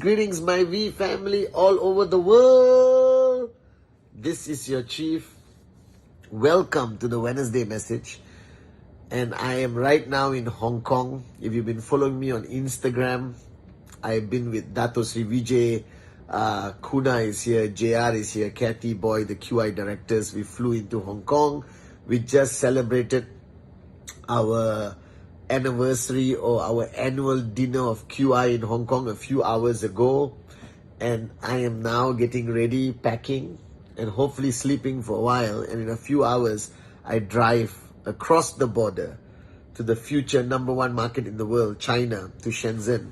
Greetings, my V family all over the world. This is your chief. Welcome to the Wednesday message. And I am right now in Hong Kong. If you've been following me on Instagram, I've been with Dato Sri Vijay. Kuna is here, JR is here, Kathy Boy, the QI directors. We flew into Hong Kong. We just celebrated our anniversary or our annual dinner of QI in Hong Kong a few hours ago, and I am now getting ready, packing, and hopefully sleeping for a while, and in a few hours I drive across the border to the future number one market in the world, China, to Shenzhen,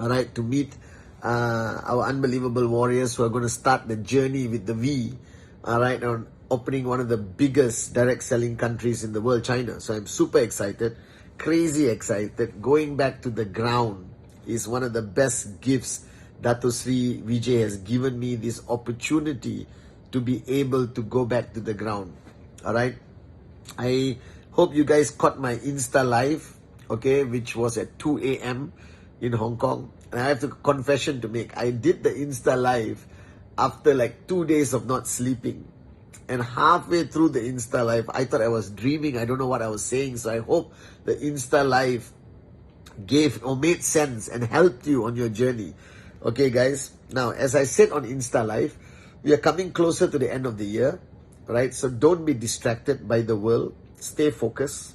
alright, to meet our unbelievable warriors who are going to start the journey with the V, alright, on opening one of the biggest direct selling countries in the world, China. So I'm super excited. Crazy excited. Going back to the ground is one of the best gifts Dato Sri Vijay has given me, this opportunity to be able to go back to the ground. Alright. I hope you guys caught my Insta live, okay, which was at 2 a.m. in Hong Kong. And I have a confession to make. I did the Insta live after like 2 days of not sleeping. And halfway through the Insta Live, I thought I was dreaming. I don't know what I was saying. So I hope the Insta Live gave or made sense and helped you on your journey. Okay, guys. Now, as I said on Insta Live, we are coming closer to the end of the year, right? So don't be distracted by the world. Stay focused.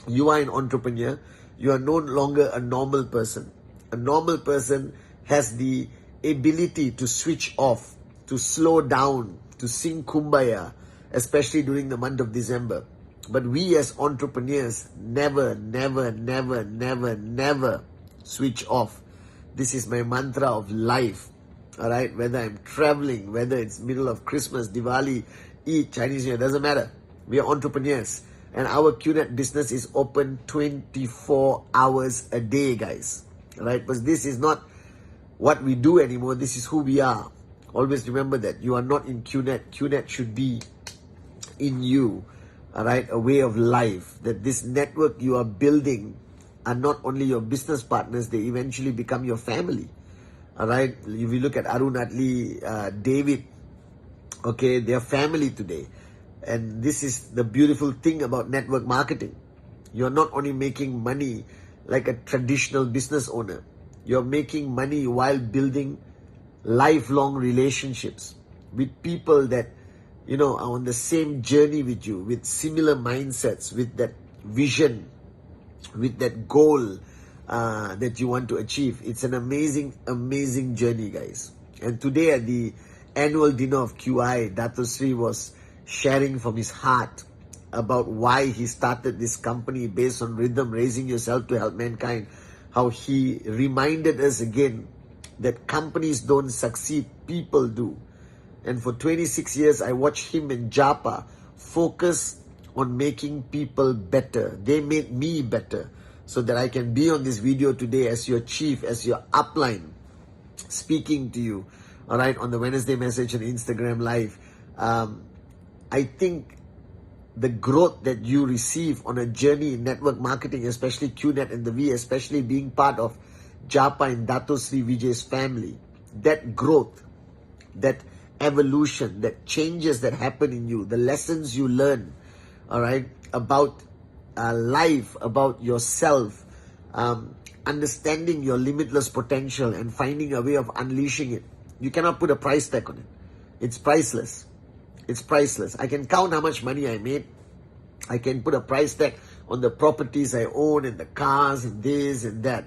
You are an entrepreneur. You are no longer a normal person. A normal person has the ability to switch off, to slow down, to sing Kumbaya, especially during the month of December. But we as entrepreneurs never switch off. This is my mantra of life. Alright, whether I'm traveling, whether it's middle of Christmas, Diwali, Eid, Chinese New Year, doesn't matter. We are entrepreneurs. And our QNet business is open 24 hours a day, guys. Alright, because this is not what we do anymore. This is who we are. Always remember that you are not in QNet. QNet should be in you, alright, a way of life. That this network you are building are not only your business partners, they eventually become your family, alright. If you look at Arun Atli, David, okay, they are family today. And this is the beautiful thing about network marketing. You're not only making money like a traditional business owner, you're making money while building lifelong relationships with people that, you know, are on the same journey with you, with similar mindsets, with that vision, with that goal that you want to achieve. It's an amazing journey, guys. And today at the annual dinner of QI, Dato Sri was sharing from his heart about why he started this company based on rhythm, raising yourself to help mankind. How he reminded us again that companies don't succeed, people do. And for 26 years, I watched him and Japa focus on making people better. They made me better so that I can be on this video today as your chief, as your upline, speaking to you, all right, on the Wednesday message and Instagram live. I think the growth that you receive on a journey in network marketing, especially QNet and the V, especially being part of Japa and Dato Sri Vijay's family, that growth, that evolution, that changes that happen in you, the lessons you learn, all right, about life, about yourself, understanding your limitless potential and finding a way of unleashing it. You cannot put a price tag on it. It's priceless. It's priceless. I can count how much money I made. I can put a price tag on the properties I own and the cars and this and that.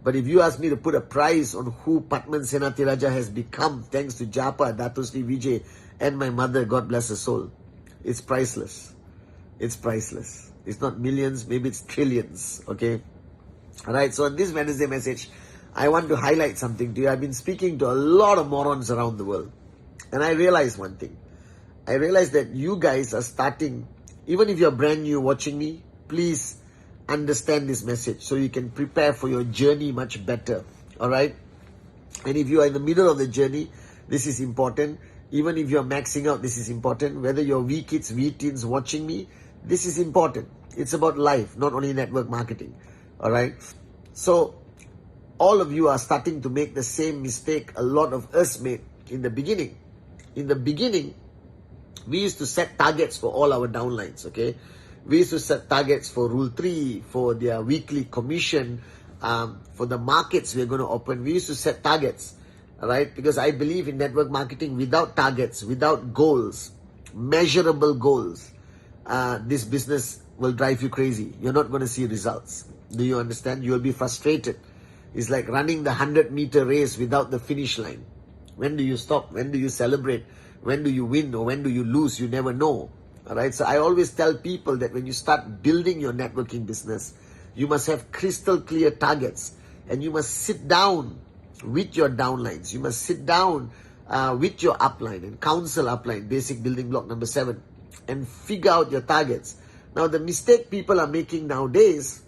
But if you ask me to put a price on who Pathman Senathirajah has become, thanks to Japa, Dato Sri Vijay, and my mother, God bless her soul, it's priceless. it's priceless. It's not millions, maybe it's trillions, okay? Alright, so in this Wednesday message, I want to highlight something to you. I've been speaking to a lot of morons around the world. And I realized one thing. I realized that you guys are starting, even if you're brand new watching me, please understand this message so you can prepare for your journey much better. Alright? And if you are in the middle of the journey, this is important. Even if you're maxing out, this is important. Whether you're V-Kids, V-Teens watching me, this is important. It's about life, not only network marketing. Alright? So, all of you are starting to make the same mistake a lot of us made in the beginning. In the beginning, we used to set targets for all our downlines, okay? We used to set targets for Rule 3, for their weekly commission, for the markets we're going to open. We used to set targets, all right? Because I believe in network marketing, without targets, without goals, measurable goals, this business will drive you crazy. You're not going to see results. Do you understand? You'll be frustrated. It's like running the 100-meter race without the finish line. When do you stop? When do you celebrate? When do you win or when do you lose? You never know. Alright, so I always tell people that when you start building your networking business, you must have crystal clear targets and you must sit down with your downlines. You must sit down with your upline and counsel upline, basic building block number 7, and figure out your targets. Now, the mistake people are making nowadays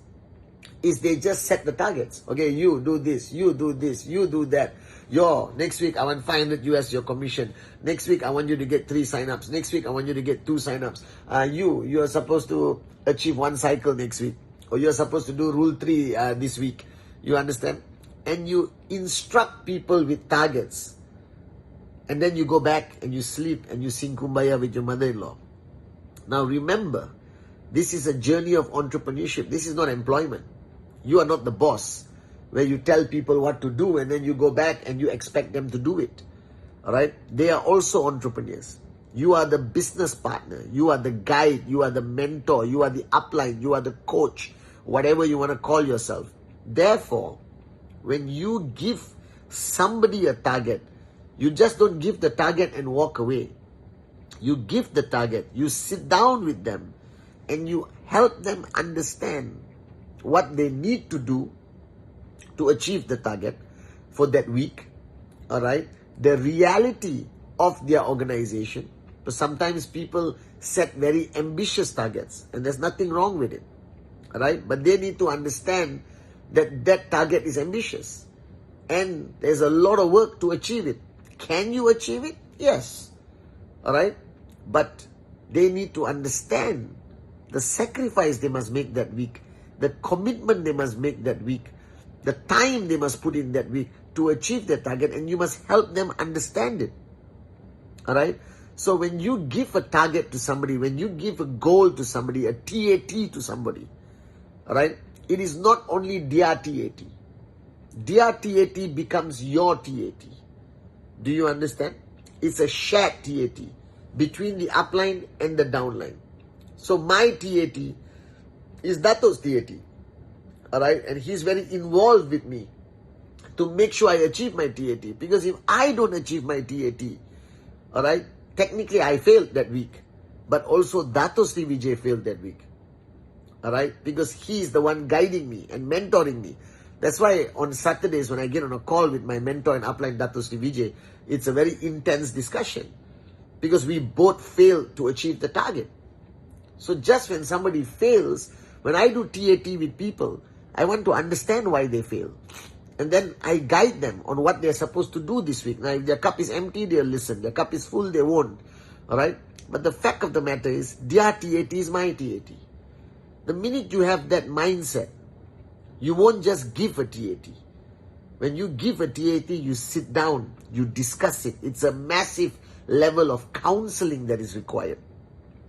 is they just set the targets. Okay, you do this, you do this, you do that. Next week I want 500 US your commission. Next week I want you to get 3 signups. Next week I want you to get 2 signups. You are supposed to achieve 1 cycle next week. Or you're supposed to do Rule 3 this week. You understand? And you instruct people with targets. And then you go back and you sleep and you sing Kumbaya with your mother-in-law. Now remember, this is a journey of entrepreneurship. This is not employment. You are not the boss where you tell people what to do and then you go back and you expect them to do it. Alright? They are also entrepreneurs. You are the business partner. You are the guide. You are the mentor. You are the upline. You are the coach. Whatever you want to call yourself. Therefore, when you give somebody a target, you just don't give the target and walk away. You give the target. You sit down with them and you help them understand what they need to do to achieve the target for that week, all right? The reality of their organization. So sometimes people set very ambitious targets and there's nothing wrong with it, all right? But they need to understand that that target is ambitious and there's a lot of work to achieve it. Can you achieve it? Yes, all right? But they need to understand the sacrifice they must make that week, the commitment they must make that week, the time they must put in that week to achieve their target, and you must help them understand it. Alright? So when you give a target to somebody, when you give a goal to somebody, a TAT to somebody, alright, it is not only their TAT. Their TAT becomes your TAT. Do you understand? It's a shared TAT between the upline and the downline. So my TAT is Dato's TAT. Alright, and he's very involved with me to make sure I achieve my TAT. Because if I don't achieve my TAT, alright, technically I failed that week. But also Dato Sri Vijay failed that week. Alright, because he is the one guiding me and mentoring me. That's why on Saturdays when I get on a call with my mentor and upline Dato Sri Vijay, it's a very intense discussion. Because we both failed to achieve the target. So just when somebody fails, when I do TAT with people, I want to understand why they fail. And then I guide them on what they're supposed to do this week. Now, if their cup is empty, they'll listen. Their cup is full, they won't. Alright? But the fact of the matter is, their TAT is my TAT. The minute you have that mindset, you won't just give a TAT. When you give a TAT, you sit down, you discuss it. It's a massive level of counseling that is required.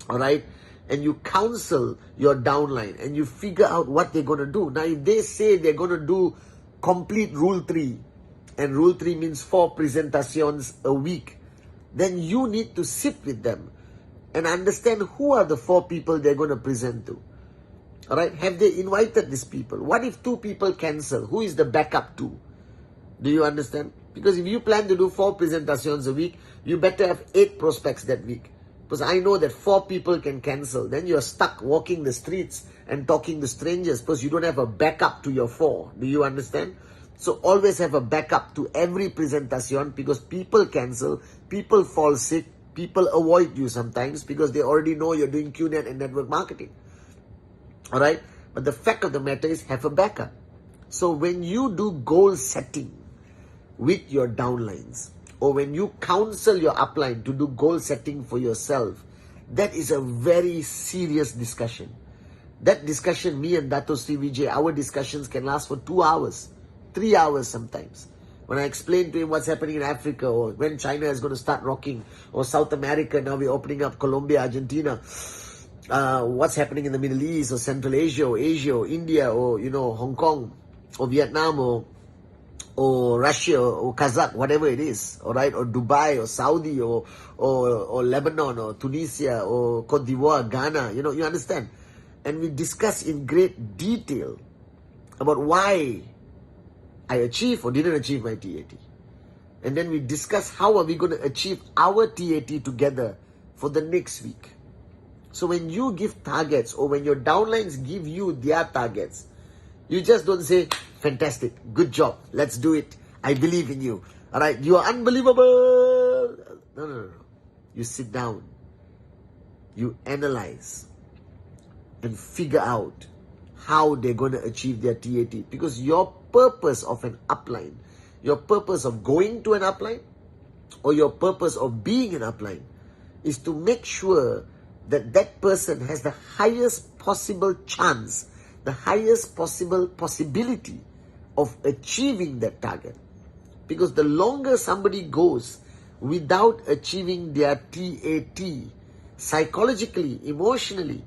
Alright? And you counsel your downline and you figure out what they're going to do. Now, if they say they're going to do complete Rule 3, and Rule 3 means 4 presentations a week, then you need to sit with them and understand who are the 4 people they're going to present to. Alright? Have they invited these people? What if 2 people cancel? Who is the backup 2? Do you understand? Because if you plan to do 4 presentations a week, you better have 8 prospects that week. Because I know that 4 people can cancel. Then you're stuck walking the streets and talking to strangers because you don't have a backup to your 4. Do you understand? So always have a backup to every presentation, because people cancel, people fall sick, people avoid you sometimes because they already know you're doing QNet and network marketing. Alright? But the fact of the matter is, have a backup. So when you do goal setting with your downlines, or when you counsel your upline to do goal setting for yourself, that is a very serious discussion. That discussion, me and Dato Sri Vijay, our discussions can last for 2 hours, 3 hours sometimes. When I explain to him what's happening in Africa, or when China is going to start rocking, or South America, now we're opening up Colombia, Argentina, what's happening in the Middle East, or Central Asia, or Asia, or India, or Hong Kong, or Vietnam, or Russia, or Kazakh, whatever it is, all right, or Dubai, or Saudi, or Lebanon, or Tunisia, or Cote d'Ivoire, Ghana, you understand? And we discuss in great detail about why I achieved or didn't achieve my TAT. And then we discuss how are we going to achieve our TAT together for the next week. So when you give targets, or when your downlines give you their targets, you just don't say, fantastic, good job, let's do it, I believe in you, all right, you are unbelievable. No. You sit down, you analyze, and figure out how they're going to achieve their TAT. Because your purpose of an upline, your purpose of going to an upline, or your purpose of being an upline, is to make sure that that person has the highest possible chance, the highest possible possibility of achieving that target. Because the longer somebody goes without achieving their TAT, psychologically, emotionally,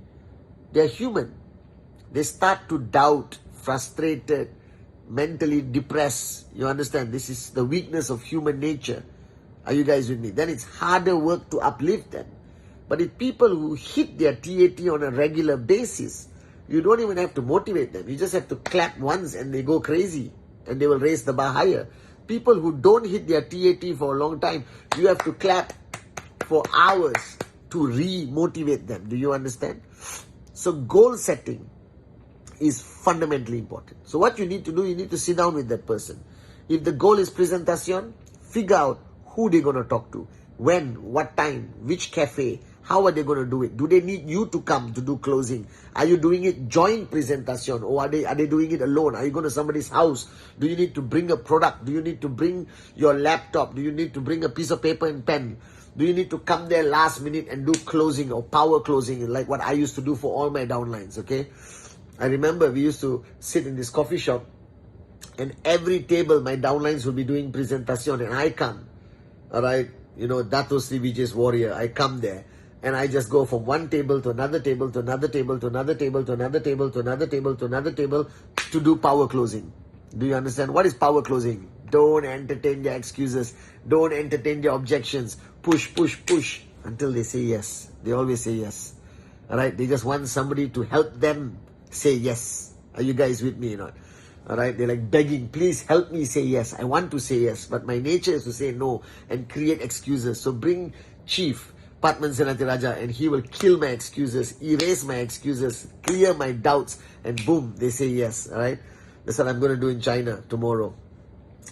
they're human. They start to doubt, frustrated, mentally depressed. You understand? This is the weakness of human nature. Are you guys with me? Then it's harder work to uplift them. But if people who hit their TAT on a regular basis, you don't even have to motivate them. You just have to clap once and they go crazy and they will raise the bar higher. People who don't hit their TAT for a long time, you have to clap for hours to re-motivate them. Do you understand? So goal setting is fundamentally important. So what you need to do, you need to sit down with that person. If the goal is presentation, figure out who they're going to talk to, when, what time, which cafe, how are they going to do it? Do they need you to come to do closing? Are you doing it joint presentation, or are they doing it alone? Are you going to somebody's house? Do you need to bring a product? Do you need to bring your laptop? Do you need to bring a piece of paper and pen? Do you need to come there last minute and do closing or power closing, like what I used to do for all my downlines, okay? I remember we used to sit in this coffee shop, and every table my downlines will be doing presentation, and I come, all right? Dato Sri Vijay's warrior, I come there. And I just go from one table to another table, to another table, to another table, to another table, to another table, to another table, to do power closing. Do you understand? What is power closing? Don't entertain their excuses. Don't entertain their objections. Push, push, push until they say yes. They always say yes. Alright? They just want somebody to help them say yes. Are you guys with me or not? Alright? They're like begging, please help me say yes. I want to say yes, but my nature is to say no and create excuses. So bring Chief Pathman Senathirajah, and he will kill my excuses, erase my excuses, clear my doubts, and boom, they say yes. Alright? That's what I'm going to do in China tomorrow.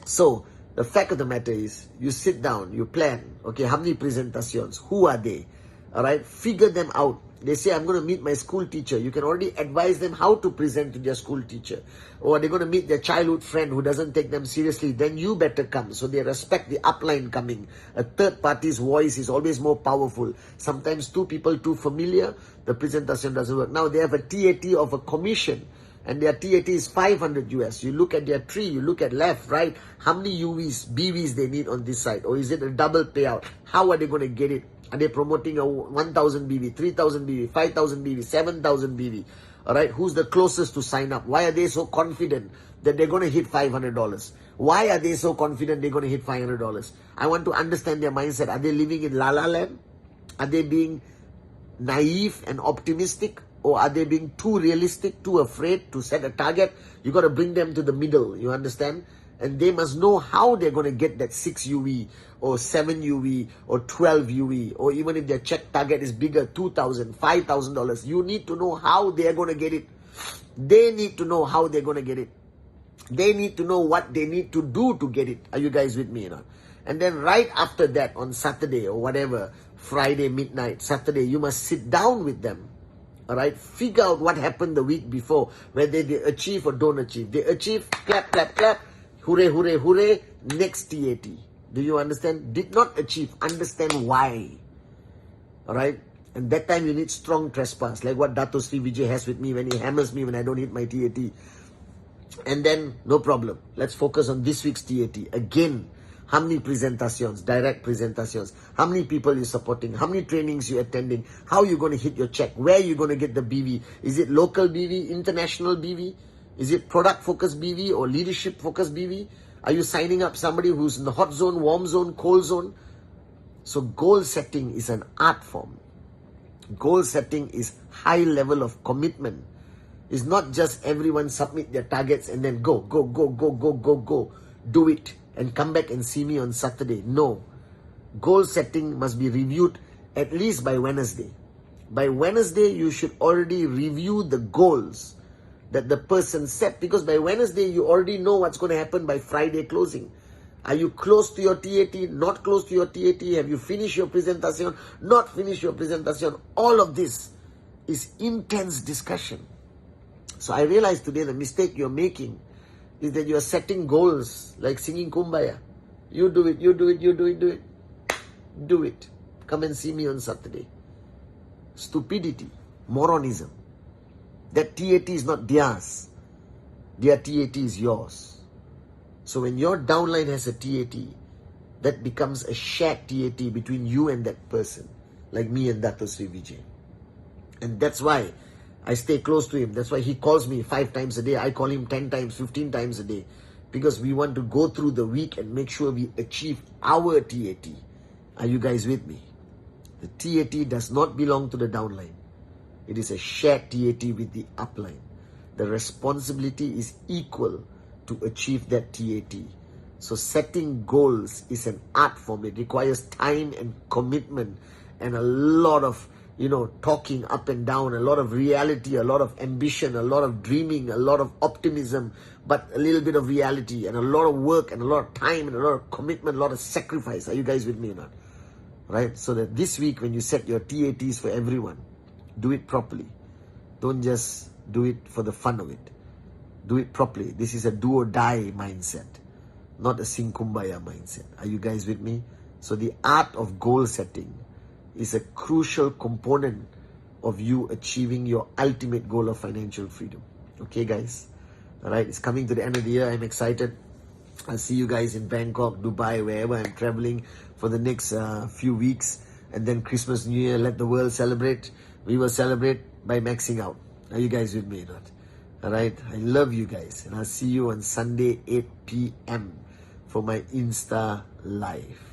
So, the fact of the matter is, you sit down, you plan, okay, how many presentations, who are they? Alright? Figure them out. They say, I'm going to meet my school teacher. You can already advise them how to present to their school teacher. Or they're going to meet their childhood friend who doesn't take them seriously. Then you better come. So they respect the upline coming. A third party's voice is always more powerful. Sometimes 2 people too familiar, the presentation doesn't work. Now they have a TAT of a commission, and their TAT is 500 US. You look at their tree, you look at left, right, how many UVs, BVs they need on this side, or is it a double payout? How are they going to get it? Are they promoting a 1,000 BV, 3,000 BV, 5,000 BV, 7,000 BV? Alright, who's the closest to sign up? Why are they so confident that they're going to hit $500? Why are they so confident they're going to hit $500? I want to understand their mindset. Are they living in la la land? Are they being naive and optimistic? Or are they being too realistic, too afraid to set a target? You got to bring them to the middle, you understand? And they must know how they're going to get that 6 UV or 7 UV or 12 UV, or even if their check target is bigger, $2,000, $5,000. You need to know how they're going to get it. They need to know how they're going to get it. They need to know what they need to do to get it. Are you guys with me? And then right after that, on Saturday or whatever, Friday midnight, Saturday, you must sit down with them. All right, figure out what happened the week before, whether they achieve or don't achieve. They achieve, clap, clap, clap. Hooray, hooray, hooray. Next TAT. Do you understand? Did not achieve. Understand why. All right. And that time you need strong trespass, like what Dato Sri Vijay has with me when he hammers me when I don't hit my TAT. And then, no problem. Let's focus on this week's TAT. Again, how many presentations, direct presentations, how many people you're supporting, how many trainings you're attending, how you're going to hit your check, where you're going to get the BV. Is it local BV, international BV? Is it product-focused BV or leadership-focused BV? Are you signing up somebody who's in the hot zone, warm zone, cold zone? So goal setting is an art form. Goal setting is high level of commitment. It's not just everyone submit their targets and then go. Do it and come back and see me on Saturday. No. Goal setting must be reviewed at least by Wednesday. By Wednesday, you should already review the goals that the person set, because by Wednesday, you already know what's going to happen by Friday closing. Are you close to your TAT? Not close to your TAT? Have you finished your presentation? Not finished your presentation? All of this is intense discussion. So I realized today the mistake you're making is that you're setting goals like singing Kumbaya. You do it, you do it, you do it, do it. Do it. Come and see me on Saturday. Stupidity. Moronism. That TAT is not theirs. Their TAT is yours. So when your downline has a TAT, that becomes a shared TAT between you and that person, like me and Dato Sri Vijay. And that's why I stay close to him. That's why he calls me 5 times a day. I call him 10 times, 15 times a day. Because we want to go through the week and make sure we achieve our TAT. Are you guys with me? The TAT does not belong to the downline. It is a shared TAT with the upline. The responsibility is equal to achieve that TAT. So setting goals is an art form. It requires time and commitment and a lot of, talking up and down, a lot of reality, a lot of ambition, a lot of dreaming, a lot of optimism, but a little bit of reality and a lot of work and a lot of time and a lot of commitment, a lot of sacrifice. Are you guys with me or not? Right? So that this week when you set your TATs for everyone, do it properly. Don't just do it for the fun of it. Do it properly. This is a do or die mindset, not a sing kumbaya mindset. Are you guys with me? So the art of goal setting is a crucial component of you achieving your ultimate goal of financial freedom. Okay, guys? All right, it's coming to the end of the year. I'm excited. I'll see you guys in Bangkok, Dubai, wherever I'm traveling for the next few weeks. And then Christmas, New Year, let the world celebrate. We will celebrate by maxing out. Are you guys with me or not? All right, I love you guys. And I'll see you on Sunday, 8 p.m. for my Insta Live.